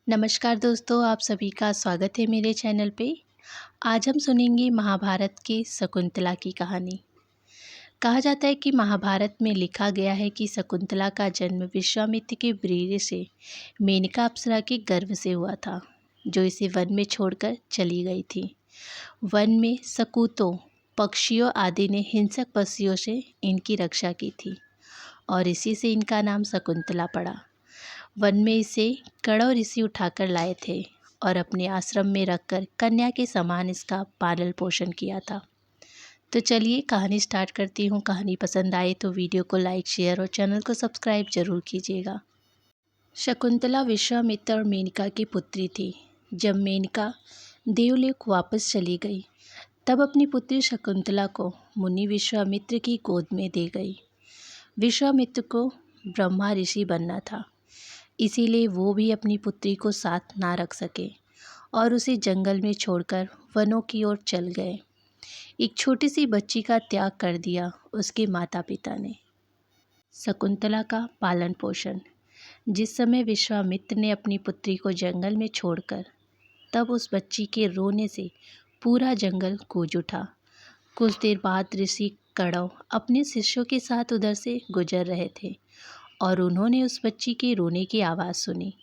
नमस्कार दोस्तों, आप सभी का स्वागत है मेरे चैनल पे। आज हम सुनेंगे महाभारत के शकुंतला की कहानी। कहा जाता है कि महाभारत में लिखा गया है कि शकुंतला का जन्म विश्वामित्र के वीर्य से मेनका अप्सरा के गर्भ से हुआ था, जो इसे वन में छोड़कर चली गई थी। वन में शकूतों, पक्षियों आदि ने हिंसक पक्षियों से इनकी रक्षा की थी और इसी से इनका नाम शकुंतला पड़ा। वन में इसे कणव ऋषि उठाकर लाए थे और अपने आश्रम में रखकर कन्या के समान इसका पालन पोषण किया था। तो चलिए कहानी स्टार्ट करती हूँ। कहानी पसंद आए तो वीडियो को लाइक, शेयर और चैनल को सब्सक्राइब जरूर कीजिएगा। शकुंतला विश्वामित्र और मेनका की पुत्री थी। जब मेनका देवलोक वापस चली गई तब अपनी पुत्री शकुंतला को मुनि विश्वामित्र की गोद में दे गई। विश्वामित्र को ब्रह्मा ऋषि बनना था, इसीलिए वो भी अपनी पुत्री को साथ ना रख सके और उसे जंगल में छोड़कर वनों की ओर चल गए। एक छोटी सी बच्ची का त्याग कर दिया उसके माता पिता ने। शकुंतला का पालन पोषण। जिस समय विश्वामित्र ने अपनी पुत्री को जंगल में छोड़कर, तब उस बच्ची के रोने से पूरा जंगल गूंज उठा। कुछ देर बाद ऋषि कणव अपने शिष्यों के साथ उधर से गुजर रहे थे और उन्होंने उस बच्ची के रोने की आवाज़ सुनी।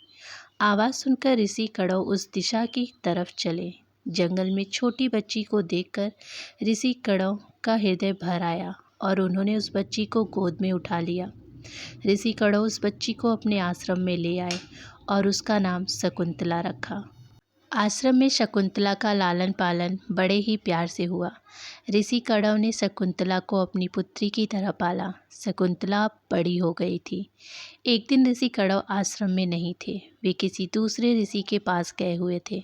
आवाज़ सुनकर ऋषि कणव उस दिशा की तरफ चले। जंगल में छोटी बच्ची को देखकर ऋषि कणव का हृदय भर आया और उन्होंने उस बच्ची को गोद में उठा लिया। ऋषि कणव उस बच्ची को अपने आश्रम में ले आए और उसका नाम शकुंतला रखा। आश्रम में शकुंतला का लालन पालन बड़े ही प्यार से हुआ। ऋषि कणव ने शकुंतला को अपनी पुत्री की तरह पाला। शकुंतला अब बड़ी हो गई थी। एक दिन ऋषि कणव आश्रम में नहीं थे, वे किसी दूसरे ऋषि के पास गए हुए थे।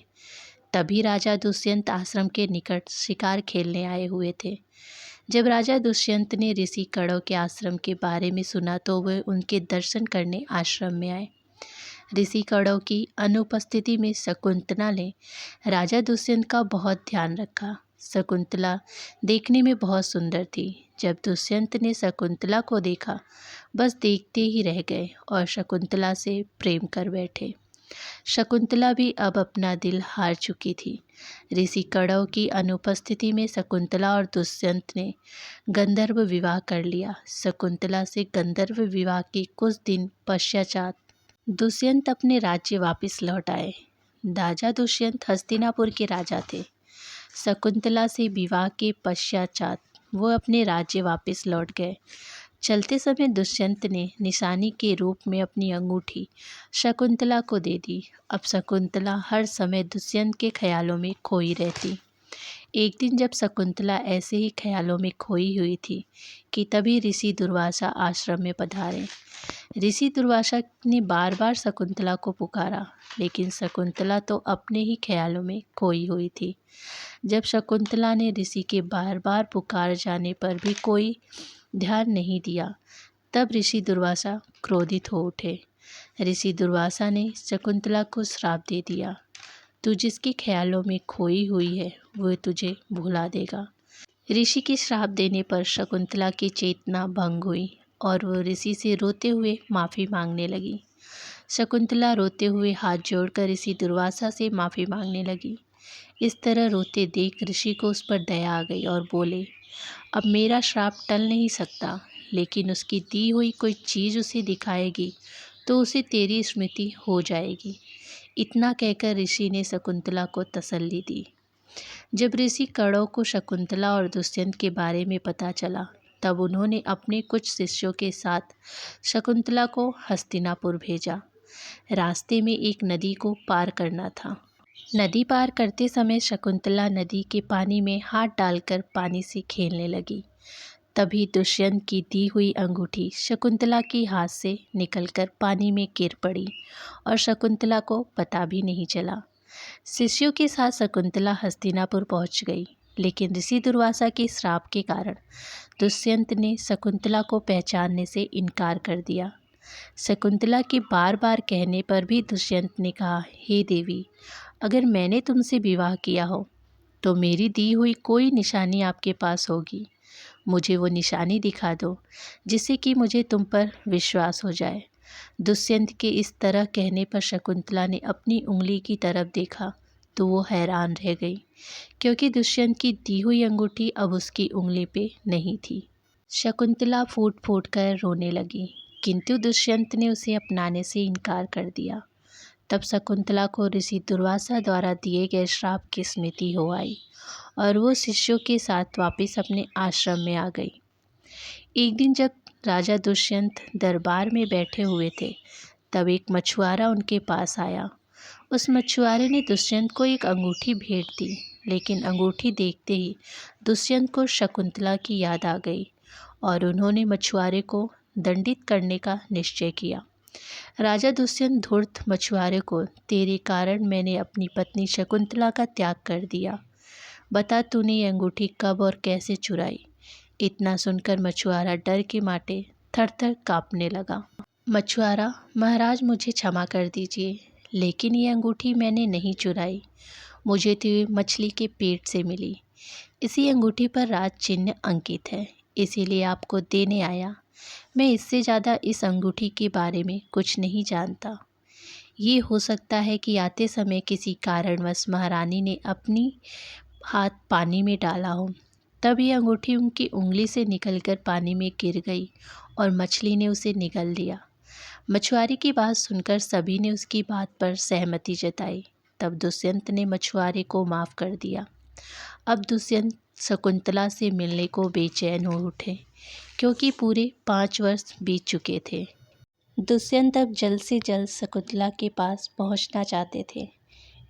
तभी राजा दुष्यंत आश्रम के निकट शिकार खेलने आए हुए थे। जब राजा दुष्यंत ने ऋषि कणव के आश्रम के बारे में सुना तो वे उनके दर्शन करने आश्रम में आए। ऋषि कणव की अनुपस्थिति में शकुंतला ने राजा दुष्यंत का बहुत ध्यान रखा। शकुंतला देखने में बहुत सुंदर थी। जब दुष्यंत ने शकुंतला को देखा, बस देखते ही रह गए और शकुंतला से प्रेम कर बैठे। शकुंतला भी अब अपना दिल हार चुकी थी। ऋषि कणव की अनुपस्थिति में शकुंतला और दुष्यंत ने गंधर्व विवाह कर लिया। शकुंतला से गंधर्व विवाह के कुछ दिन पश्चात दुष्यंत अपने राज्य वापस लौट आए। राजा दुष्यंत हस्तिनापुर के राजा थे। शकुंतला से विवाह के पश्चात वो अपने राज्य वापस लौट गए। चलते समय दुष्यंत ने निशानी के रूप में अपनी अंगूठी शकुंतला को दे दी। अब शकुंतला हर समय दुष्यंत के ख्यालों में खोई रहती। एक दिन जब शकुंतला ऐसे ही ख्यालों में खोई हुई थी कि तभी ऋषि दुर्वासा आश्रम में पधारे। ऋषि दुर्वासा ने बार बार शकुंतला को पुकारा, लेकिन शकुंतला तो अपने ही ख्यालों में खोई हुई थी। जब शकुंतला ने ऋषि के बार बार पुकार जाने पर भी कोई ध्यान नहीं दिया, तब ऋषि दुर्वासा क्रोधित हो उठे। ऋषि दुर्वासा ने शकुंतला को श्राप दे दिया, तू जिसके ख्यालों में खोई हुई है वह तुझे भुला देगा। ऋषि के श्राप देने पर शकुंतला की चेतना भंग हुई और वो ऋषि से रोते हुए माफ़ी मांगने लगी। शकुंतला रोते हुए हाथ जोड़कर ऋषि दुर्वासा से माफ़ी मांगने लगी। इस तरह रोते देख ऋषि को उस पर दया आ गई और बोले, अब मेरा श्राप टल नहीं सकता, लेकिन उसकी दी हुई कोई चीज़ उसे दिखाएगी तो उसे तेरी स्मृति हो जाएगी। इतना कहकर ऋषि ने शकुंतला को तसल्ली दी। जब ऋषि कणव को शकुंतला और दुष्यंत के बारे में पता चला, तब उन्होंने अपने कुछ शिष्यों के साथ शकुंतला को हस्तिनापुर भेजा। रास्ते में एक नदी को पार करना था। नदी पार करते समय शकुंतला नदी के पानी में हाथ डालकर पानी से खेलने लगी। तभी दुष्यंत की दी हुई अंगूठी शकुंतला के हाथ से निकलकर पानी में गिर पड़ी और शकुंतला को पता भी नहीं चला। शिष्यों के साथ शकुंतला हस्तिनापुर पहुंच गई, लेकिन ऋषि दुर्वासा के श्राप के कारण दुष्यंत ने शकुंतला को पहचानने से इनकार कर दिया। शकुंतला के बार बार कहने पर भी दुष्यंत ने कहा, हे देवी, अगर मैंने तुमसे विवाह किया हो तो मेरी दी हुई कोई निशानी आपके पास होगी। मुझे वो निशानी दिखा दो जिससे कि मुझे तुम पर विश्वास हो जाए। दुष्यंत के इस तरह कहने पर शकुंतला ने अपनी उंगली की तरफ देखा तो वो हैरान रह गई, क्योंकि दुष्यंत की दी हुई अंगूठी अब उसकी उंगली पे नहीं थी। शकुंतला फूट फूट कर रोने लगी, किंतु दुष्यंत ने उसे अपनाने से इनकार कर दिया। तब शकुंतला को ऋषि दुर्वासा द्वारा दिए गए श्राप की स्मृति हो आई और वो शिष्यों के साथ वापस अपने आश्रम में आ गई। एक दिन जब राजा दुष्यंत दरबार में बैठे हुए थे, तब एक मछुआरा उनके पास आया। उस मछुआरे ने दुष्यंत को एक अंगूठी भेंट दी, लेकिन अंगूठी देखते ही दुष्यंत को शकुंतला की याद आ गई और उन्होंने मछुआरे को दंडित करने का निश्चय किया। राजा दुष्यंत धूर्त मछुआरे को, तेरे कारण मैंने अपनी पत्नी शकुंतला का त्याग कर दिया। बता तूने ये अंगूठी कब और कैसे चुराई। इतना सुनकर मछुआरा डर के मारे थर-थर कांपने लगा। मछुआरा, महाराज मुझे क्षमा कर दीजिए, लेकिन ये अंगूठी मैंने नहीं चुराई। मुझे तो ये मछली के पेट से मिली। इसी अंगूठी पर राज चिन्ह अंकित है, इसीलिए आपको देने आया। मैं इससे ज़्यादा इस अंगूठी के बारे में कुछ नहीं जानता। ये हो सकता है कि आते समय किसी कारणवश महारानी ने अपनी हाथ पानी में डाला हो, तब ये अंगूठी उनकी उंगली से निकलकर पानी में गिर गई और मछली ने उसे निगल लिया। मछुआरे की बात सुनकर सभी ने उसकी बात पर सहमति जताई। तब दुष्यंत ने मछुआरे को माफ़ कर दिया। अब दुष्यंत शकुंतला से मिलने को बेचैन हो उठे, क्योंकि पूरे 5 वर्ष बीत चुके थे। दुष्यंत अब जल्द से जल्द शकुंतला के पास पहुंचना चाहते थे।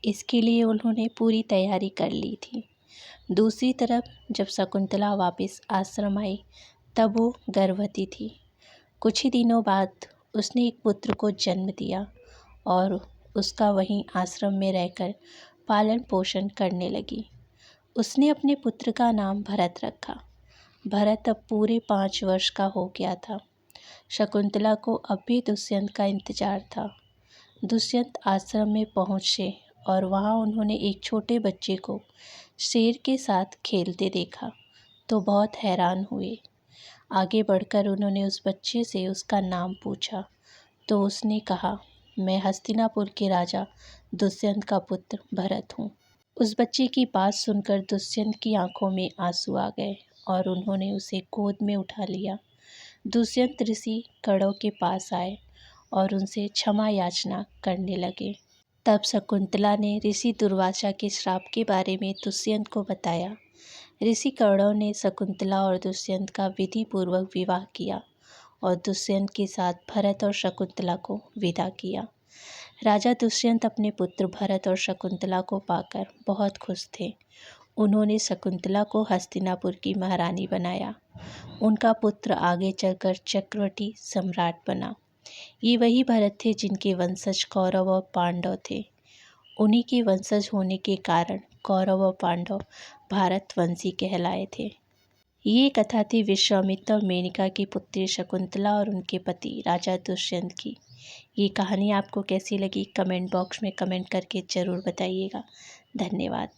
इसके लिए उन्होंने पूरी तैयारी कर ली थी। दूसरी तरफ जब शकुंतला वापस आश्रम आई, तब वो गर्भवती थी। कुछ ही दिनों बाद उसने एक पुत्र को जन्म दिया और उसका वहीं आश्रम में रहकर पालन पोषण करने लगी। उसने अपने पुत्र का नाम भरत रखा। भरत अब पूरे 5 वर्ष का हो गया था। शकुंतला को अब भी दुष्यंत का इंतजार था। दुष्यंत आश्रम में पहुँचे और वहाँ उन्होंने एक छोटे बच्चे को शेर के साथ खेलते देखा तो बहुत हैरान हुए। आगे बढ़कर उन्होंने उस बच्चे से उसका नाम पूछा तो उसने कहा, मैं हस्तिनापुर के राजा दुष्यंत का पुत्र भरत हूँ। उस बच्चे की बात सुनकर दुष्यंत की आंखों में आंसू आ गए और उन्होंने उसे गोद में उठा लिया। दुष्यंत ऋषि कड़ों के पास आए और उनसे क्षमा याचना करने लगे। तब शकुंतला ने ऋषि दुर्वासा के श्राप के बारे में दुष्यंत को बताया। ऋषि कौरव ने शकुंतला और दुष्यंत का विधि पूर्वक विवाह किया और दुष्यंत के साथ भरत और शकुंतला को विदा किया। राजा दुष्यंत अपने पुत्र भरत और शकुंतला को पाकर बहुत खुश थे। उन्होंने शकुंतला को हस्तिनापुर की महारानी बनाया। उनका पुत्र आगे चलकर चक्रवर्ती सम्राट बना। ये वही भरत थे जिनके वंशज कौरव और पांडव थे। उन्हीं के वंशज होने के कारण कौरव और पांडव भारतवंशी कहलाए थे। ये कथा थी विश्वामित्र और मेनका की पुत्री शकुंतला और उनके पति राजा दुष्यंत की। ये कहानी आपको कैसी लगी कमेंट बॉक्स में कमेंट करके ज़रूर बताइएगा। धन्यवाद।